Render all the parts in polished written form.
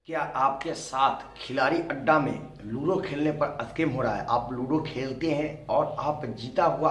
क्या आपके साथ खिलाड़ी अड्डा में लूडो खेलने पर स्कैम हो रहा है? आप लूडो खेलते हैं और आप जीता हुआ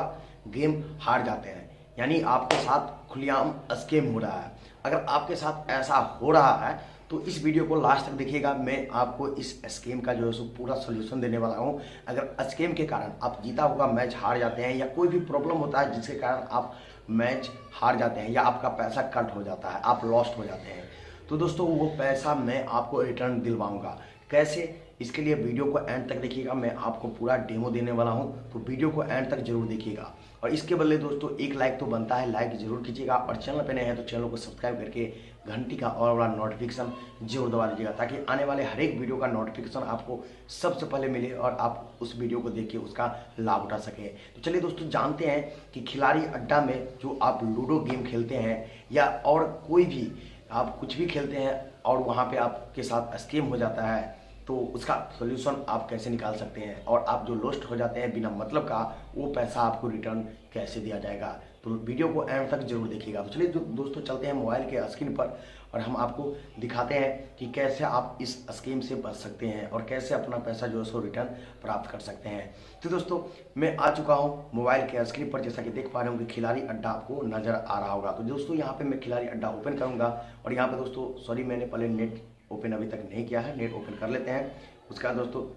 गेम हार जाते हैं, यानी आपके साथ खुलेआम स्कैम हो रहा है। अगर आपके साथ ऐसा हो रहा है तो इस वीडियो को लास्ट तक देखिएगा। मैं आपको इस स्कैम का जो है सो पूरा सोल्यूशन देने वाला हूं। अगर स्कैम के कारण आप जीता हुआ मैच हार जाते हैं या कोई भी प्रॉब्लम होता है जिसके कारण आप मैच हार जाते हैं या आपका पैसा कट हो जाता है, आप लॉस्ट हो जाते हैं, तो दोस्तों वो पैसा मैं आपको रिटर्न दिलवाऊंगा। कैसे? इसके लिए वीडियो को एंड तक देखिएगा। मैं आपको पूरा डेमो देने वाला हूं, तो वीडियो को एंड तक जरूर देखिएगा। और इसके बदले दोस्तों एक लाइक तो बनता है, लाइक जरूर कीजिएगा। और चैनल पे नए हैं तो चैनल को सब्सक्राइब करके घंटी का और वाला नोटिफिकेशन जरूर दबा दीजिएगा, ताकि आने वाले हर एक वीडियो का नोटिफिकेशन आपको सबसे पहले मिले और आप उस वीडियो को देख के उसका लाभ उठा सके। तो चलिए दोस्तों, जानते हैं कि खिलाड़ी अड्डा में जो आप लूडो गेम खेलते हैं या और कोई भी आप कुछ भी खेलते हैं और वहाँ पे आपके साथ स्कैम हो जाता है, तो उसका सोल्यूशन आप कैसे निकाल सकते हैं और आप जो लॉस्ट हो जाते हैं बिना मतलब का, वो पैसा आपको रिटर्न कैसे दिया जाएगा। तो वीडियो को एंड तक जरूर देखिएगा। तो चलिए दोस्तों, चलते हैं मोबाइल के स्क्रीन पर और हम आपको दिखाते हैं कि कैसे आप इस स्कीम से बच सकते हैं और कैसे अपना पैसा जो है सो रिटर्न प्राप्त कर सकते हैं। तो दोस्तों, मैं आ चुका हूं मोबाइल के स्क्रीन पर। जैसा कि देख पा रहे होंगे खिलाड़ी अड्डा आपको नजर आ रहा होगा। तो दोस्तों यहाँ पे मैं खिलाड़ी अड्डा ओपन करूंगा और यहाँ पे दोस्तों सॉरी, मैंने पहले नेट ओपन अभी तक नहीं किया है, नेट ओपन कर लेते हैं। उसके बाद दोस्तों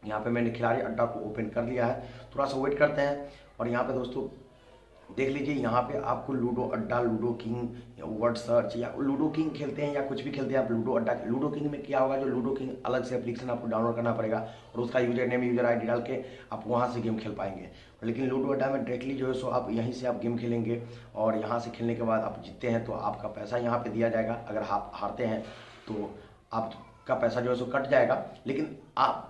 यहाँ पे मैंने खिलाड़ी अड्डा को ओपन कर लिया है। थोड़ा सा वेट करते हैं और यहाँ पे दोस्तों देख लीजिए, यहाँ पे आपको लूडो अड्डा, लूडो किंग, वर्ड सर्च या लूडो किंग खेलते हैं या कुछ भी खेलते हैं आप लूडो अड्डा। लूडो किंग में क्या होगा, जो लूडो किंग अलग से एप्लीकेशन आपको डाउनलोड करना पड़ेगा और उसका यूजर नेम यूजर आईडी डाल के आप वहाँ से गेम खेल पाएंगे। लेकिन लूडो अड्डा में डायरेक्टली जो है सो आप यहीं से आप गेम खेलेंगे और यहाँ से खेलने के बाद आप जीतते हैं तो आपका पैसा यहाँ पर दिया जाएगा। अगर आप हारते हैं तो आपका पैसा जो है सो कट जाएगा। लेकिन आप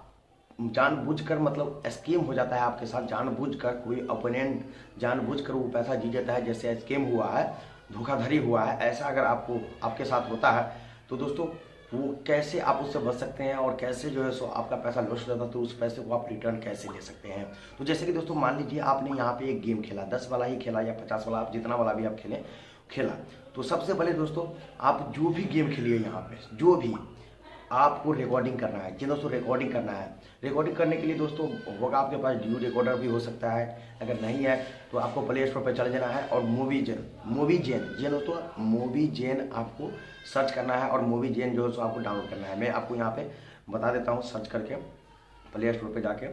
जानबूझकर, मतलब स्कीम हो जाता है आपके साथ, जानबूझकर कोई ओपोनेंट जानबूझकर वो पैसा जीत जाता है, जैसे स्कीम हुआ है, धोखाधड़ी हुआ है, ऐसा अगर आपको आपके साथ होता है तो दोस्तों वो कैसे आप उससे बच सकते हैं और कैसे जो है सो आपका पैसा लॉस हो जाता है तो उस पैसे को आप रिटर्न कैसे ले सकते हैं। तो जैसे कि दोस्तों मान लीजिए आपने यहाँ पे एक गेम खेला, 10 वाला ही खेला या 50 वाला, आप जितना वाला भी आप खेला। तो सबसे पहले दोस्तों आप जो भी गेम खेलिए यहाँ पे, जो भी आपको रिकॉर्डिंग करना है जी दोस्तों, रिकॉर्डिंग करना है। रिकॉर्डिंग करने के लिए दोस्तों होगा आपके पास ड्यू रिकॉर्डर भी हो सकता है। अगर नहीं है तो आपको प्ले स्टोर पर चले जाना है और मूवी जेन जी दोस्तों, मूवी जेन आपको सर्च करना है और मूवी जेन जो है सो आपको डाउनलोड करना है। मैं आपको यहाँ पे बता देता हूँ सर्च करके प्ले स्टोर पर जाके।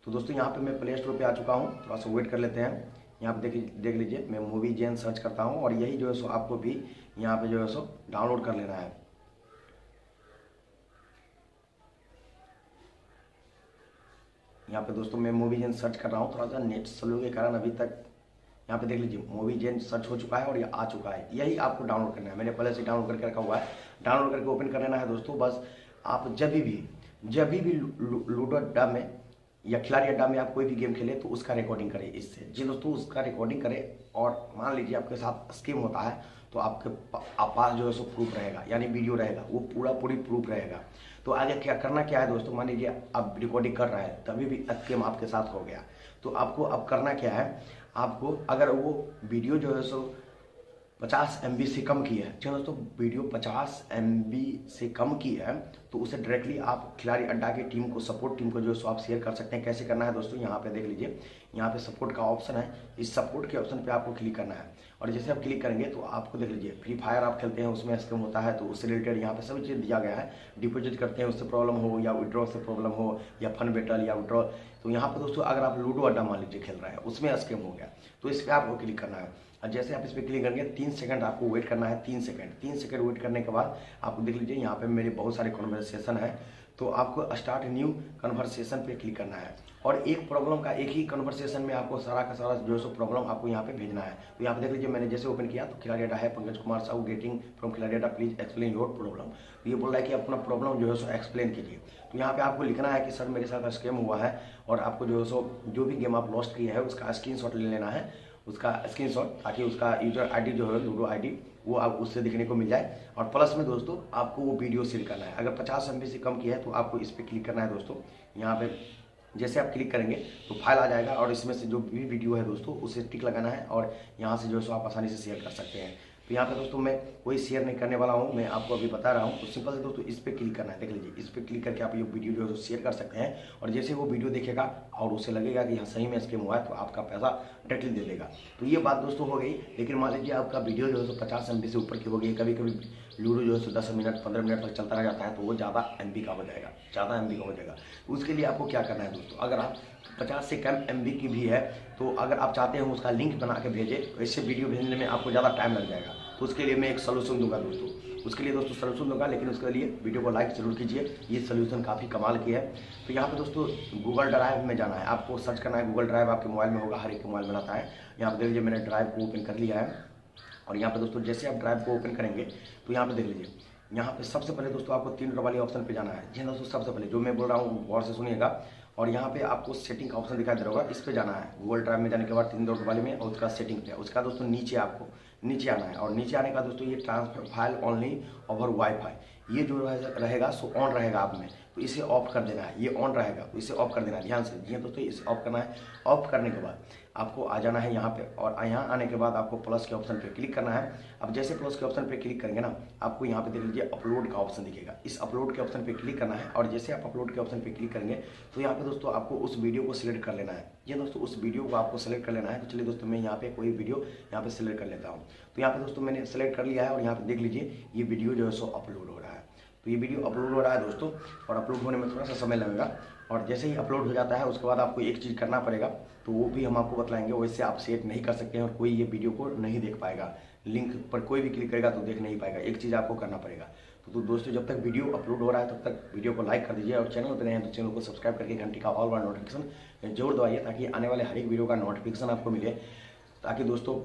तो दोस्तों यहाँ पे मैं प्ले स्टोर पर आ चुका हूँ, थोड़ा सा वेट कर लेते हैं। यहाँ पे देख लीजिए, मैं मूवी जेन सर्च करता हूँ और यही जो है सो आपको भी यहाँ पे जो है सो डाउनलोड कर लेना है। यहाँ पे दोस्तों मैं मूवी जेन सर्च कर रहा हूँ, थोड़ा सा नेट स्लो के कारण अभी तक। यहाँ पे देख लीजिए मूवी जेन सर्च हो चुका है और ये आ चुका है। यही आपको डाउनलोड करना है, मैंने पहले से डाउनलोड करके रखा हुआ है। डाउनलोड करके ओपन कर लेना है दोस्तों। बस आप जब भी लूडो अड्डा में या खिलाड़ी अड्डा में आप कोई भी गेम खेले तो उसका रिकॉर्डिंग करें इससे जी दोस्तों, उसका रिकॉर्डिंग करें। और मान लीजिए आपके साथ स्कीम होता है तो आपके पास जो है सो प्रूफ रहेगा, यानी वीडियो रहेगा, वो पूरी प्रूफ रहेगा। तो आगे क्या करना क्या है दोस्तों, मान लीजिए आप रिकॉर्डिंग कर रहे हैं तभी भी स्कीम आपके साथ हो गया, तो आपको अब करना क्या है, आपको अगर वो वीडियो जो है सो 50 MB से कम की है, चलो दोस्तों वीडियो 50 MB से कम की है तो उसे डायरेक्टली आप खिलाड़ी अड्डा की टीम को, सपोर्ट टीम को जो है सो आप शेयर कर सकते हैं। कैसे करना है दोस्तों, यहाँ पे देख लीजिए, यहाँ पे सपोर्ट का ऑप्शन है। इस सपोर्ट के ऑप्शन पे आपको क्लिक करना है और जैसे आप क्लिक करेंगे तो आपको देख लीजिए फ्री फायर आप खेलते हैं, उसमें स्कैम होता है तो उससे रिलेटेड यहाँ पे सभी चीज़ दिया गया है। डिपॉजिट करते हैं उससे प्रॉब्लम हो या विड्रॉ से प्रॉब्लम हो या फन बेटल या विड्रॉ। तो यहाँ पे दोस्तों अगर आप लूडो अड्डा मान लीजिए खेल रहे हैं, उसमें स्कैम हो गया तो इस पर आपको क्लिक करना है। और जैसे आप इस पर क्लिक करेंगे 3 सेकंड आपको वेट करना है। 3 सेकंड वेट करने के बाद आपको देख लीजिए यहाँ पे मेरे बहुत सारे कन्वर्सेशन है, तो आपको स्टार्ट न्यू कन्वर्सेशन पे क्लिक करना है और एक प्रॉब्लम का एक ही कन्वर्सेशन में आपको सारा का सारा जो है प्रॉब्लम आपको यहाँ पे भेजना है। तो यहाँ पे देख लीजिए, मैंने जैसे ओपन किया तो खिलाड़ी अड्डा है, पंकज कुमार साहू गेटिंग फ्रॉम खिलाड़ी अड्डा, प्लीज एक्सप्लेन योर प्रॉब्लम। तो ये बोल रहा है कि अपना प्रॉब्लम जो है सो एक्सप्लेन कीजिए। तो यहाँ पे आपको लिखना है कि सर मेरे साथ स्कैम हुआ है और आपको जो है सो जो भी गेम आप लॉस्ट किए हैं उसका स्क्रीनशॉट ले लेना है, उसका स्क्रीनशॉट, ताकि उसका यूजर आईडी जो है लूडो आईडी वो आप उससे दिखने को मिल जाए। और प्लस में दोस्तों आपको वो वीडियो शेयर करना है। अगर 50 MB से कम की है तो आपको इस पर क्लिक करना है दोस्तों। यहाँ पे जैसे आप क्लिक करेंगे तो फाइल आ जाएगा और इसमें से जो भी वीडियो है दोस्तों उसे टिक लगाना है और यहाँ से जो है सो आप आसानी से शेयर कर सकते हैं। तो यहाँ पे दोस्तों मैं कोई शेयर नहीं करने वाला हूँ, मैं आपको अभी बता रहा हूँ। तो सिंपल से दोस्तों इस पर क्लिक करना है, देख लीजिए इस पर क्लिक करके आप ये वीडियो जो है शेयर कर सकते हैं। और जैसे वो वीडियो देखेगा और उसे लगेगा कि हाँ सही में स्कैम हुआ है तो आपका पैसा डायरेक्टली दे देगा। तो ये बात दोस्तों हो गई। लेकिन मान लीजिए आपका वीडियो जो है 50 MB से ऊपर की हो गई, कभी कभी लूडो जो है 10 मिनट 15 मिनट तक चलता रह जाता है, तो वो ज़्यादा MB का हो जाएगा, ज़्यादा MB का हो जाएगा। तो उसके लिए आपको क्या करना है दोस्तों, अगर आप 50 से कम MB की भी है तो अगर आप चाहते हैं उसका लिंक बना के भेजें तो इससे वीडियो भेजने में आपको ज़्यादा टाइम लग जाएगा। तो उसके लिए मैं एक सोल्यूशन दूंगा दोस्तों, उसके लिए दोस्तों सोल्यूशन दूंगा, लेकिन उसके लिए वीडियो को लाइक जरूर कीजिए। ये सोल्यूशन काफ़ी कमाल की है। तो यहाँ पे दोस्तों गूगल ड्राइव में जाना है, आपको सर्च करना है गूगल ड्राइव, आपके मोबाइल में होगा, हर एक मोबाइल में आता है। यहाँ पे देख लीजिए मैंने ड्राइव को ओपन कर लिया है। और यहाँ पे दोस्तों जैसे आप ड्राइव को ओपन करेंगे तो यहाँ पे देख लीजिए, यहाँ पे सबसे पहले दोस्तों आपको 3 डॉट वाली ऑप्शन पे जाना है। जी दोस्तों सबसे पहले जो मैं बोल रहा हूँ गौर से सुनिएगा। और यहाँ पे आपको सेटिंग का ऑप्शन दिखाई दे रहा होगा, इस पे जाना है। गूगल ड्राइव में जाने के बाद 3 डॉट वाले में और उसका सेटिंग पे, उसका दोस्तों नीचे आपको नीचे आना है। और नीचे आने का दोस्तों ये transfer file only over wifi, ये जो रहेगा सो ऑन रहेगा आप में, तो इसे ऑफ कर देना है। ये ऑन रहेगा तो इसे ऑफ कर देना है, ध्यान से। जी दोस्तों इसे ऑफ करना है। ऑफ करने के बाद आपको आ जाना है यहाँ पे, और यहाँ आने के बाद आपको प्लस के ऑप्शन पे क्लिक करना है। अब जैसे प्लस के ऑप्शन पे क्लिक करेंगे ना, आपको यहाँ पे देख लीजिए अपलोड का ऑप्शन दिखेगा, इस अपलोड के ऑप्शन पे क्लिक करना है। और जैसे आप अपलोड के ऑप्शन पे क्लिक करेंगे तो यहाँ पे दोस्तों आपको उस वीडियो को सिलेक्ट कर लेना है। ये दोस्तों उस वीडियो को आपको सिलेक्ट कर लेना है। तो चलिए दोस्तों मैं यहाँ पे कोई वीडियो यहाँ पे सिलेक्ट कर लेता हूँ। तो यहाँ पे दोस्तों मैंने सेलेक्ट कर लिया है और यहाँ पे देख लीजिए ये वीडियो जो है सो अपलोड हो रहा है। तो ये वीडियो अपलोड हो रहा है दोस्तों, और अपलोड होने में थोड़ा सा समय लगेगा। और जैसे ही अपलोड हो जाता है उसके बाद आपको एक चीज़ करना पड़ेगा, तो वो भी हम आपको बतलाएंगे। वैसे आप सेट नहीं कर सकते हैं और कोई ये वीडियो को नहीं देख पाएगा, लिंक पर कोई भी क्लिक करेगा तो देख नहीं पाएगा। एक चीज़ आपको करना पड़ेगा। तो दोस्तों जब तक वीडियो अपलोड हो रहा है तब तक वीडियो को लाइक कर दीजिए, और चैनल पर नए हैं तो चैनल को सब्सक्राइब करके घंटी का ऑल वाला नोटिफिकेशन जरूर दबाइए, ताकि आने वाले हर एक वीडियो का नोटिफिकेशन आपको मिले, ताकि दोस्तों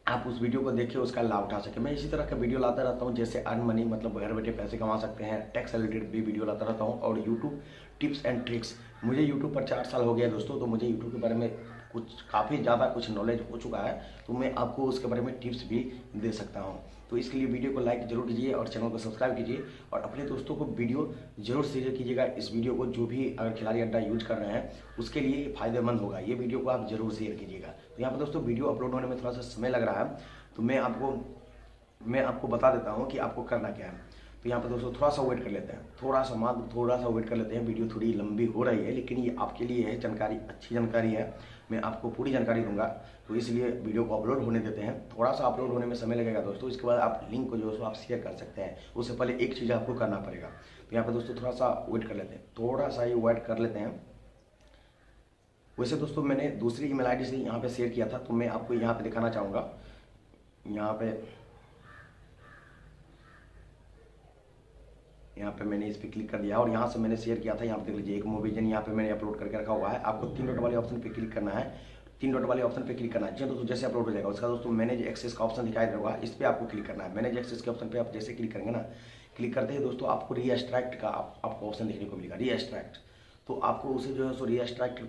आप उस वीडियो को देखिए, उसका लाभ उठा सके। मैं इसी तरह का वीडियो लाता रहता हूँ, जैसे अर्न मनी, मतलब घर बैठे पैसे कमा सकते हैं, टैक्स रिलेटेड भी वीडियो लाता रहता हूँ, और यूट्यूब टिप्स एंड ट्रिक्स। मुझे यूट्यूब पर 4 साल हो गया दोस्तों, तो मुझे यूट्यूब के बारे में कुछ काफ़ी ज़्यादा कुछ नॉलेज हो चुका है, तो मैं आपको उसके बारे में टिप्स भी दे सकता हूँ। तो इसके लिए वीडियो को लाइक जरूर कीजिए और चैनल को सब्सक्राइब कीजिए, और अपने दोस्तों को वीडियो जरूर शेयर कीजिएगा। इस वीडियो को जो भी अगर खिलाड़ी अड्डा यूज कर रहे हैं उसके लिए फ़ायदेमंद होगा, ये वीडियो को आप जरूर शेयर कीजिएगा। तो यहाँ पर दोस्तों वीडियो अपलोड होने में थोड़ा सा समय लग रहा है, तो मैं आपको बता देता हूँ कि आपको करना क्या है। तो यहाँ पर दोस्तों थोड़ा सा वेट कर लेते हैं, थोड़ा सा वेट कर लेते हैं। वीडियो थोड़ी लंबी हो रही है, लेकिन ये आपके लिए है जानकारी, अच्छी जानकारी है, मैं आपको पूरी जानकारी दूंगा। तो इसलिए वीडियो को अपलोड होने देते हैं, थोड़ा सा अपलोड होने में समय लगेगा दोस्तों। इसके बाद आप लिंक को जो है आप शेयर कर सकते हैं। उससे पहले एक चीज़ आपको करना पड़ेगा। तो यहाँ पर दोस्तों थोड़ा सा वेट कर लेते हैं, थोड़ा सा ही वेट कर लेते हैं। वैसे दोस्तों मैंने दूसरी ईमेल आईडी से यहाँ पे शेयर किया था, तो मैं आपको यहाँ पे दिखाना चाहूँगा। यहाँ पे मैंने इस पर क्लिक कर दिया और यहाँ से मैंने शेयर किया था। यहाँ पे देख लीजिए एक मूवीजन यहाँ पे मैंने अपलोड करके रखा हुआ है। आपको 3 डॉट वाले ऑप्शन पे क्लिक करना है, 3 डॉट वाले ऑप्शन पे क्लिक करना है। जी दोस्तों जैसे अपलोड हो जाएगा उसका दोस्तों मैनेज एक्सेस का ऑप्शन दिखाई दे रहा होगा, इस पर आपको क्लिक करना है। मैनेज एक्सेस के ऑप्शन पे आप जैसे क्लिक करेंगे ना, क्लिक करते ही दोस्तों आपको रीएक्सट्रैक्ट का आपको ऑप्शन देखने को मिलेगा, रीएक्सट्रैक्ट। तो आपको उसे जो है सो रीएक्सट्रैक्ट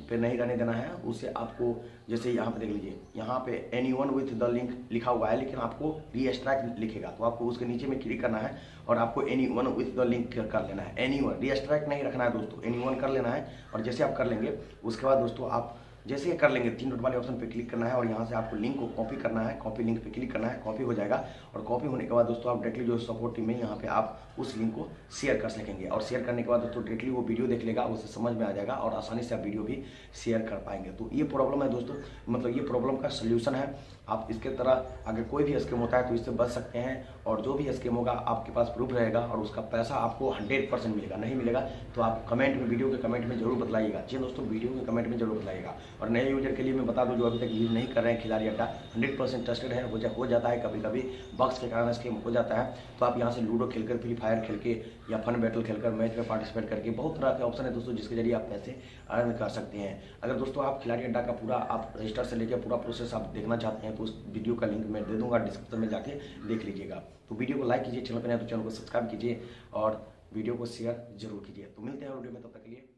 पे नहीं रहने देना है। उसे आपको जैसे यहाँ पे देख लीजिए, यहाँ पे एनीवन विथ द लिंक लिखा हुआ है, लेकिन आपको रीएक्सट्रैक्ट लिखेगा, तो आपको उसके नीचे में क्लिक करना है और आपको एनीवन विथ द लिंक कर लेना है। एनीवन, रीएक्सट्रैक्ट नहीं रखना है दोस्तों, एनीवन कर लेना है। और जैसे आप कर लेंगे उसके बाद दोस्तों आप जैसे कर लेंगे 3 डॉट वाले ऑप्शन पे क्लिक करना है और यहाँ से आपको लिंक को कॉपी करना है, कॉपी लिंक पे क्लिक करना है, कॉपी हो जाएगा। और कॉपी होने के बाद दोस्तों आप डायरेक्टली जो सपोर्ट टीम में यहाँ पे आप उस लिंक को शेयर कर सकेंगे। और शेयर करने के बाद दोस्तों डायरेक्टली वो वीडियो देख लेगा, उसे समझ में आ जाएगा और आसानी से आप वीडियो भी शेयर कर पाएंगे। तो ये प्रॉब्लम है दोस्तों, मतलब ये प्रॉब्लम का सोल्यूशन है। आप इसके तरह अगर कोई भी स्कैम होता है तो इससे बच सकते हैं, और जो भी स्कैम होगा आपके पास प्रूफ रहेगा और उसका पैसा आपको 100% मिलेगा। नहीं मिलेगा तो आप कमेंट में, वीडियो के कमेंट में जरूर बताइएगा। जी दोस्तों वीडियो के कमेंट में जरूर बताइएगा। और नए यूजर के लिए मैं बता दूं जो अभी तक यूज नहीं कर रहे हैं खिलाड़ी अड्डा, 100% ट्रस्टेड है। हो जाता है कभी कभी बग्स के कारण स्कैम हो जाता है, तो आप यहाँ से लूडो खेलकर, फ्री फायर खेल के या फन बैटल खेलकर, मैच में पार्टिसिपेट करके बहुत तरह के ऑप्शन है दोस्तों जिसके जरिए आप पैसे अर्न कर सकते हैं। अगर दोस्तों आप खिलाड़ी अड्डा का पूरा आप रजिस्टर से लेकर पूरा प्रोसेस आप देखना चाहते हैं तो उस वीडियो का लिंक मैं दे दूंगा डिस्क्रिप्शन में, जाके देख लीजिएगा। तो वीडियो को लाइक कीजिए, चैनल पर नए तो चैनल को सब्सक्राइब कीजिए और वीडियो को शेयर जरूर कीजिए। तो मिलते हैं वीडियो में, तब तक के लिए।